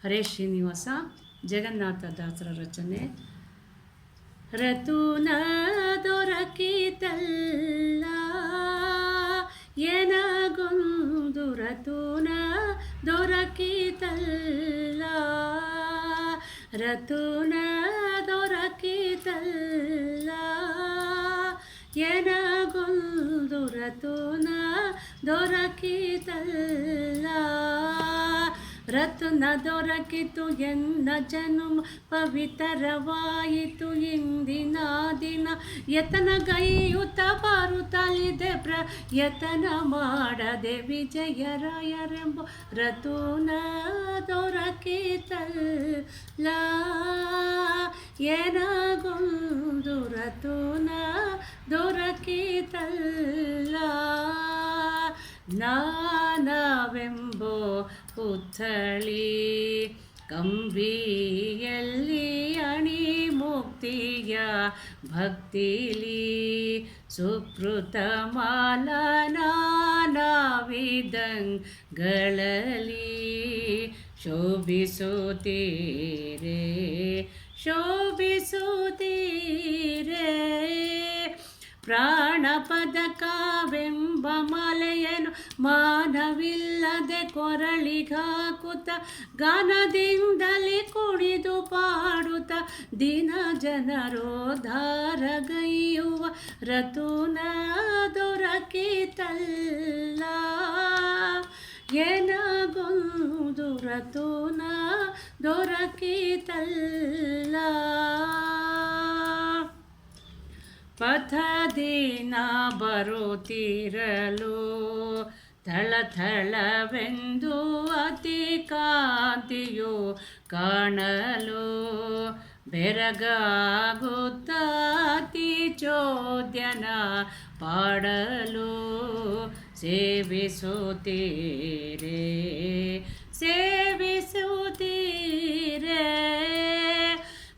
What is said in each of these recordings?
ಹರೇ ಶ್ರೀನಿವಾಸ. ಜಗನ್ನಾಥದಾಸರ ರಚನೆ. ರತುನ ದೊರಕಿತಲ್ಲ ಎನಗೊಂದು ರತುನ ದೊರಕಿತಲ್ಲ, ರತುನ ದೊರಕಿತಲ್ಲ ಎನಗೊಂದು ರತುನ ದೊರಕಿತಲ್ಲ. ರತ್ನ ದೊರಕಿತು ಎನ್ನ ಜನುಮ ಪವಿತ್ರವಾಯಿತು ಇಂದಿನ ದಿನ. ಯತನಗೈಯುತ ಬರುತ್ತಲಿದೆ ಪ್ರಯತನ ಮಾಡದೆ ವಿಜಯರಾಯರೆಂಬ ರತುನ ದೊರಕಿತಲ್ಲ ಎನಗೊಂದು ರತುನ ದೊರಕಿತಲ್ಲ. ಜ್ಞಾನವೆಂಬೋ ಪುತ್ಥಳಿ ಕಂಬಿಯಲ್ಲಿ ಅಣಿ ಮುಕ್ತಿಯ ಭಕ್ತಿಲಿ ಸುಕೃತ ಮಾಲನಾವಿದಂಗಳಲ್ಲಿ ಶೋಭಿಸುತ್ತೀರೆ ಶೋಭಿಸುತ್ತೀರೆ. ಪ್ರಾಣಪದಕವೆಂಬ ಮಾಲೆಯನ್ನು ಮಾನವಿಲ್ಲದೆ ಕೊರಳಿಗಾಕುತ್ತ ಗಾನದಿಂದಲೇ ಕುಣಿದು ಪಾಡುತ್ತ ದಿನ ಜನರೋದ್ಧಾರಗೈಯುವ ರತುನ ದೊರಕಿತಲ್ಲ ಎನಗೊಂದು ರತುನ ದೊರಕಿತಲ್ಲ. ಪಥದಿನ ಬರುತ್ತಿರಲು ಥಳಥಳವೆಂದು ಅತಿ ಕಾಂತಿಯು ಕಾಣಲು ಬೆರಗಾಗುತ್ತ ಅತಿ ಚೋದ್ಯನ ಪಾಡಲು ಸೇವಿಸುತ್ತೀರೆ ಸೇವಿಸುತ್ತೀರೆ.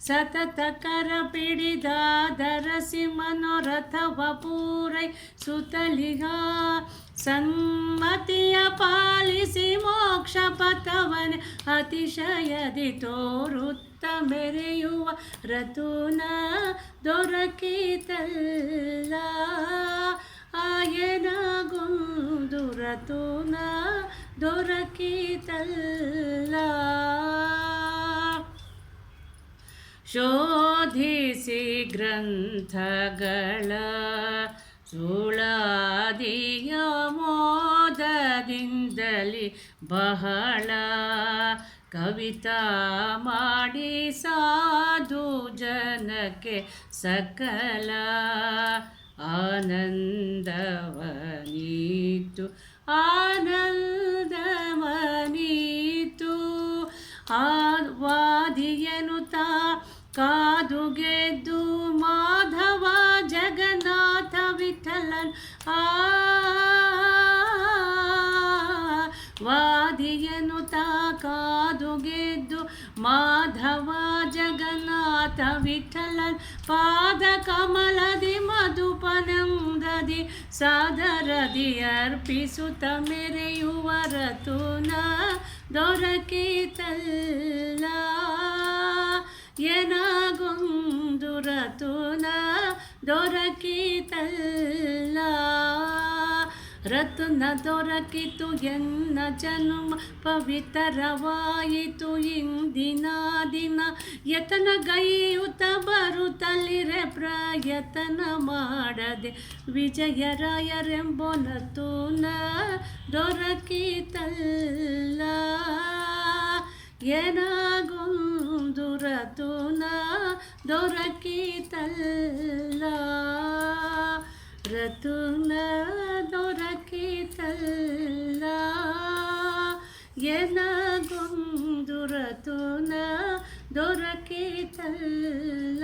ಸತತ ಕರ ಪಿಡಿದಾದರಸಿ ಮನೋರಥವ ಪೂರೈ ಸುತಲಿಗ ಸನ್ಮತಿಯ ಪಾಲಿಸಿ ಮೋಕ್ಷ ಪಥವನೆ ಅತಿಶಯದಿ ತೋರುತ್ತ ಮೆರೆಯುವ ರತುನ ದೊರಕಿತಲ್ಲ ಎನಗೊಂದು ರತುನ ದೊರಕಿತಲ್ಲ. ಶೋಧಿಸಿ ಗ್ರಂಥಗಳ ಸುಳಾದಿಯ ಮೋದದಿಂದಲಿ ಬಹಳ ಕವಿತಾ ಮಾಡಿ ಸಾಧು ಜನಕ್ಕೆ ಸಕಲ ಆನಂದವನೀತು ಆನಂದವನೀತು. ವಾದಿಯನುತ ಕಾದು ಗೆದ್ದು ಮಾಧವ ಜಗನ್ನಾಥ ವಿಠಲನ್ ವಾದಿಯನುತ ಕಾದು ಗೆದ್ದು ಮಾಧವ ಜಗನ್ನಾಥ ವಿಠಲನ್ ಪಾದ ಕಮಲದಿ ಮಧುಪನಂದದಿ ಸಾದರದಿ ಅರ್ಪಿಸುತ್ತ ಮೆರೆಯುವ ರತುನ ದೊರಕಿತಲ್ಲ ಎನಗೊಂದು ರತುನ ದೊರಕಿತಲ್ಲ. ರತುನ ದೊರಕಿತು ಎನ್ನ ಜನುಮ ಪವಿತ್ರವಾಯಿತು ಇಂದಿನ ದಿನ. ಯತನಗೈಯುತ ಬರುತ್ತಲಿರೆ ಪ್ರಯತನ ಮಾಡದೆ ವಿಜಯರಾಯರೆಂಬ ರತುನ ದೊರಕಿತಲ್ಲ ಎನಗೊಂದು ರತುನ ದೊರಕಿತಲ್ಲ. ರತುನ ದೊರಕಿತಲ್ಲ ಎನಗೊಂದು ರತುನ ದೊರಕಿತಲ್ಲ.